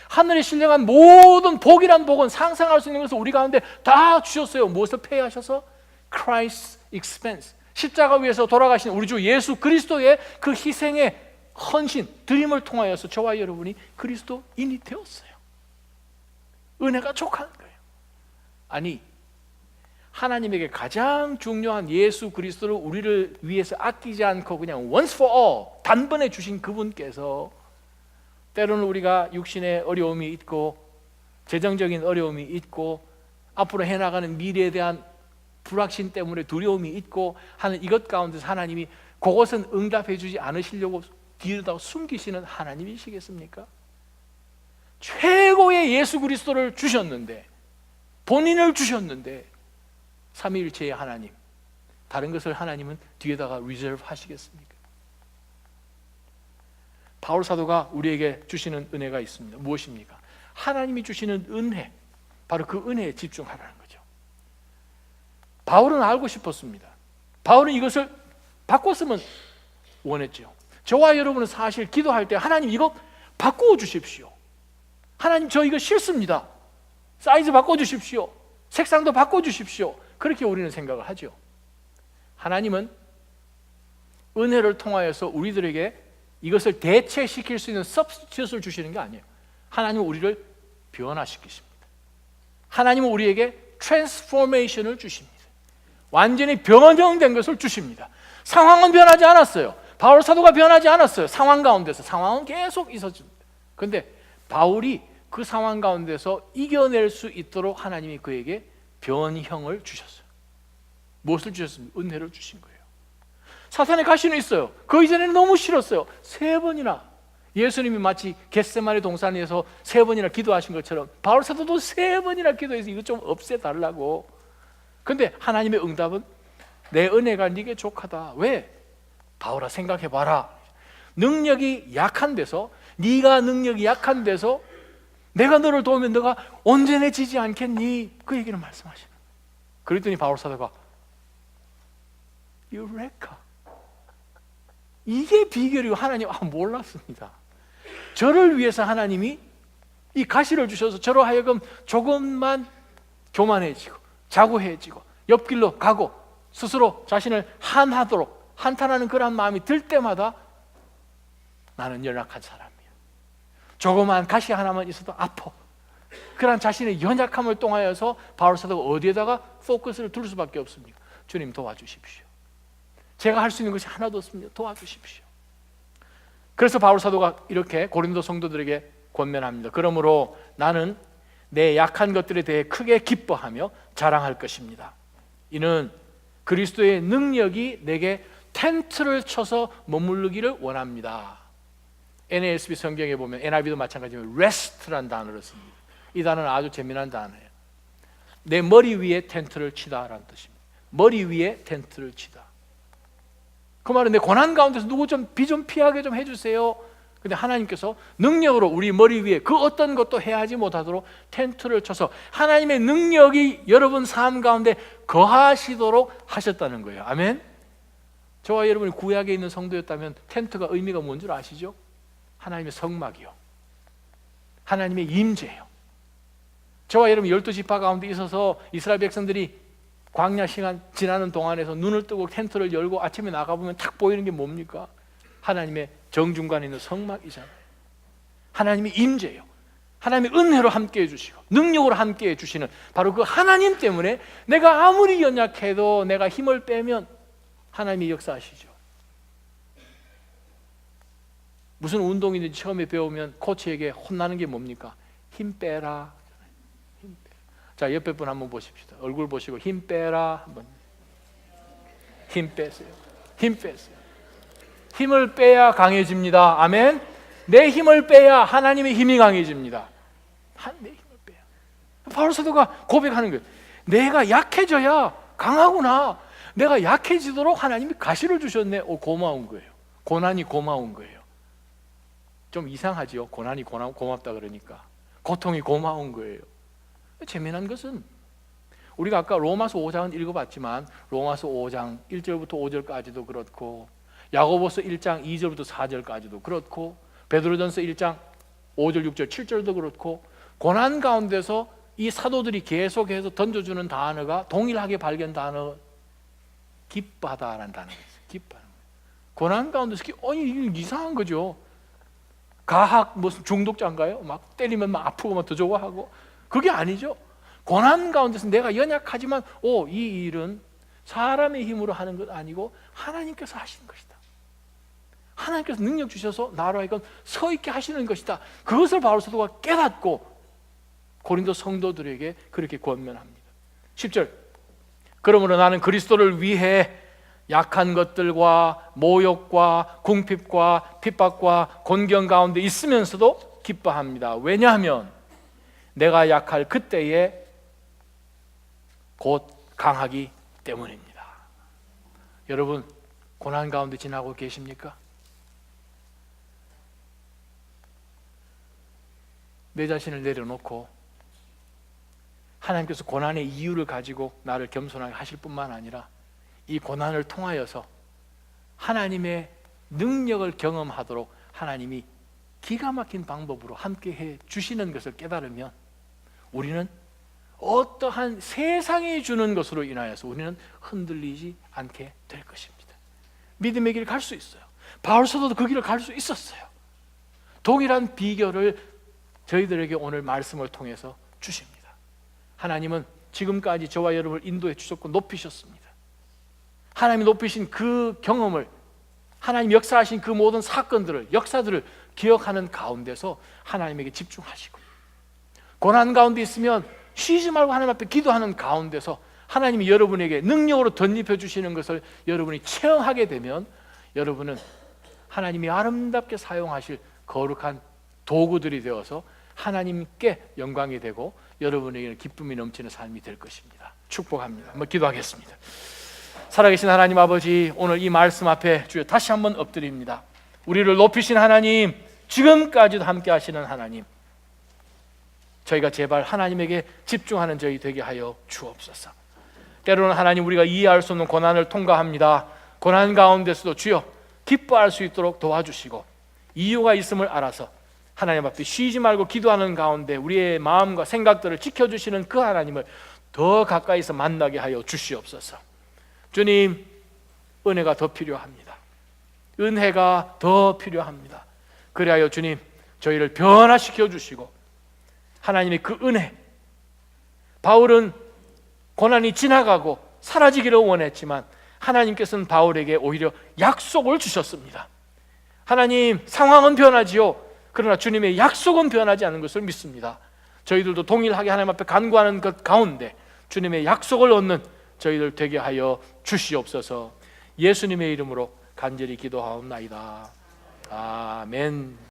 하늘에 신령한 모든 복이란 복은 상상할 수 있는 것을 우리 가운데 다 주셨어요. 무엇을 폐하셔서? Christ's expense. 십자가 위에서 돌아가신 우리 주 예수 그리스도의 그 희생의 헌신, 드림을 통하여서 저와 여러분이 그리스도인이 되었어요. 은혜가 족한 거예요. 아니, 하나님에게 가장 중요한 예수 그리스도를 우리를 위해서 아끼지 않고 그냥 once for all 단번에 주신 그분께서 때로는 우리가 육신의 어려움이 있고 재정적인 어려움이 있고 앞으로 해나가는 미래에 대한 불확신 때문에 두려움이 있고 하는 이것 가운데서 하나님이 그것은 응답해 주지 않으시려고 뒤에다 숨기시는 하나님이시겠습니까? 최고의 예수 그리스도를 주셨는데, 본인을 주셨는데, 삼위일체의 하나님, 다른 것을 하나님은 뒤에다가 리저브 하시겠습니까? 바울 사도가 우리에게 주시는 은혜가 있습니다. 무엇입니까? 하나님이 주시는 은혜, 바로 그 은혜에 집중하라는 거죠. 바울은 알고 싶었습니다. 바울은 이것을 바꿨으면 원했죠. 저와 여러분은 사실 기도할 때 하나님 이거 바꾸어 주십시오. 하나님 저 이거 싫습니다. 사이즈 바꿔 주십시오. 색상도 바꿔 주십시오. 그렇게 우리는 생각을 하죠. 하나님은 은혜를 통하여서 우리들에게 이것을 대체시킬 수 있는 substitute을 주시는 게 아니에요. 하나님은 우리를 변화시키십니다. 하나님은 우리에게 transformation을 주십니다. 완전히 변형된 것을 주십니다. 상황은 변하지 않았어요. 바울 사도가 변하지 않았어요. 상황 가운데서 상황은 계속 있었습니다. 그런데 바울이 그 상황 가운데서 이겨낼 수 있도록 하나님이 그에게 변형을 주셨어요. 무엇을 주셨습니까? 은혜를 주신 거예요. 사탄의 가시는 있어요. 그 이전에는 너무 싫었어요. 3번이나 예수님이 마치 겟세마네 동산에서 3번이나 기도하신 것처럼 바울 사도도 3번이나 기도해서 이거 좀 없애달라고. 근데 하나님의 응답은 내 은혜가 네게 족하다. 왜? 바울아 생각해봐라. 능력이 약한 데서, 네가 능력이 약한 데서 내가 너를 도우면 너가 온전해지지 않겠니? 그 얘기를 말씀하시는 거예요. 그랬더니 바울 사도가 유레카, 이게 비결이고 하나님 몰랐습니다. 저를 위해서 하나님이 이 가시를 주셔서 저로 하여금 조금만 교만해지고 자고해지고 옆길로 가고 스스로 자신을 한탄하는 그런 마음이 들 때마다 나는 연약한 사람이야. 조그만 가시 하나만 있어도 아파. 그런 자신의 연약함을 통하여서 바울 사도가 어디에다가 포커스를 둘 수밖에 없습니까? 주님 도와주십시오. 제가 할 수 있는 것이 하나도 없습니다. 도와주십시오. 그래서 바울 사도가 이렇게 고린도 성도들에게 권면합니다. 그러므로 나는 내 약한 것들에 대해 크게 기뻐하며 자랑할 것입니다. 이는 그리스도의 능력이 내게 텐트를 쳐서 머무르기를 원합니다. NASB 성경에 보면 NIV도 마찬가지지만 rest란 단어를 씁니다. 이 단어는 아주 재미난 단어예요. 내 머리 위에 텐트를 치다라는 뜻입니다. 머리 위에 텐트를 치다. 그 말은 내 고난 가운데서 누구 좀 비 좀 피하게 좀 해주세요. 근데 하나님께서 능력으로 우리 머리 위에 그 어떤 것도 해하지 못하도록 텐트를 쳐서 하나님의 능력이 여러분 삶 가운데 거하시도록 하셨다는 거예요. 아멘. 저와 여러분이 구약에 있는 성도였다면 텐트가 의미가 뭔 줄 아시죠? 하나님의 성막이요, 하나님의 임재요. 저와 여러분 12지파 가운데 있어서 이스라엘 백성들이 광야 시간 지나는 동안에서 눈을 뜨고 텐트를 열고 아침에 나가보면 탁 보이는 게 뭡니까? 하나님의 정중간에 있는 성막이잖아요. 하나님의 임재요, 하나님의 은혜로 함께해 주시고 능력으로 함께해 주시는 바로 그 하나님 때문에 내가 아무리 연약해도 내가 힘을 빼면 하나님이 역사하시죠. 무슨 운동이든지 처음에 배우면 코치에게 혼나는 게 뭡니까? 힘 빼라. 힘 빼라. 자, 옆에 분 한번 보십시다. 얼굴 보시고 힘 빼라 한번. 힘 빼세요. 힘 빼세요. 힘을 빼야 강해집니다. 아멘. 내 힘을 빼야 하나님의 힘이 강해집니다. 내 힘을 빼야. 바울 사도가 고백하는 거예요. 내가 약해져야 강하구나. 내가 약해지도록 하나님이 가시를 주셨네. 고마운 거예요. 고난이 고마운 거예요. 좀 이상하지요. 고난이 고맙다 그러니까. 고통이 고마운 거예요. 재미난 것은 우리가 아까 로마서 5장은 읽어봤지만 로마서 5장 1절부터 5절까지도 그렇고 야고보서 1장 2절부터 4절까지도 그렇고 베드로전서 1장 5절 6절 7절도 그렇고 고난 가운데서 이 사도들이 계속해서 던져주는 단어가 동일하게 발견 단어 기뻐하다라는 단어가 있어요. 기뻐하는 거예요. 고난 가운데서 이게 이상한 거죠. 가학 무슨 중독자인가요? 막 때리면 막 아프고 막 더 좋아하고 그게 아니죠. 고난 가운데서 내가 연약하지만 이 일은 사람의 힘으로 하는 것 아니고 하나님께서 하시는 것이다. 하나님께서 능력 주셔서 나로 하여금 서 있게 하시는 것이다. 그것을 바울 사도가 깨닫고 고린도 성도들에게 그렇게 권면합니다. 10절 그러므로 나는 그리스도를 위해 약한 것들과 모욕과 궁핍과 핍박과 곤경 가운데 있으면서도 기뻐합니다. 왜냐하면 내가 약할 그때에 곧 강하기 때문입니다. 여러분 고난 가운데 지나고 계십니까? 내 자신을 내려놓고 하나님께서 고난의 이유를 가지고 나를 겸손하게 하실 뿐만 아니라 이 고난을 통하여서 하나님의 능력을 경험하도록 하나님이 기가 막힌 방법으로 함께해 주시는 것을 깨달으면 우리는 어떠한 세상이 주는 것으로 인하여서 우리는 흔들리지 않게 될 것입니다. 믿음의 길을 갈 수 있어요. 바울 사도도 그 길을 갈 수 있었어요. 동일한 비결을 저희들에게 오늘 말씀을 통해서 주십니다. 하나님은 지금까지 저와 여러분을 인도해 주셨고 높이셨습니다. 하나님이 높이신 그 경험을 하나님 역사하신 그 모든 사건들을 역사들을 기억하는 가운데서 하나님에게 집중하시고 고난 가운데 있으면 쉬지 말고 하나님 앞에 기도하는 가운데서 하나님이 여러분에게 능력으로 덧입혀 주시는 것을 여러분이 체험하게 되면 여러분은 하나님이 아름답게 사용하실 거룩한 도구들이 되어서 하나님께 영광이 되고 여러분에게는 기쁨이 넘치는 삶이 될 것입니다. 축복합니다. 한번 기도하겠습니다. 살아계신 하나님 아버지, 오늘 이 말씀 앞에 주여 다시 한번 엎드립니다. 우리를 높이신 하나님, 지금까지도 함께 하시는 하나님, 저희가 제발 하나님에게 집중하는 저희 되게 하여 주옵소서. 때로는 하나님 우리가 이해할 수 없는 고난을 통과합니다. 고난 가운데서도 주여 기뻐할 수 있도록 도와주시고 이유가 있음을 알아서 하나님 앞에 쉬지 말고 기도하는 가운데 우리의 마음과 생각들을 지켜주시는 그 하나님을 더 가까이서 만나게 하여 주시옵소서. 주님, 은혜가 더 필요합니다. 은혜가 더 필요합니다. 그리하여 주님, 저희를 변화시켜 주시고 하나님의 그 은혜, 바울은 고난이 지나가고 사라지기를 원했지만 하나님께서는 바울에게 오히려 약속을 주셨습니다. 하나님, 상황은 변하지요. 그러나 주님의 약속은 변하지 않는 것을 믿습니다. 저희들도 동일하게 하나님 앞에 간구하는 것 가운데 주님의 약속을 얻는 저희들 되게 하여 주시옵소서. 예수님의 이름으로 간절히 기도하옵나이다. 아멘.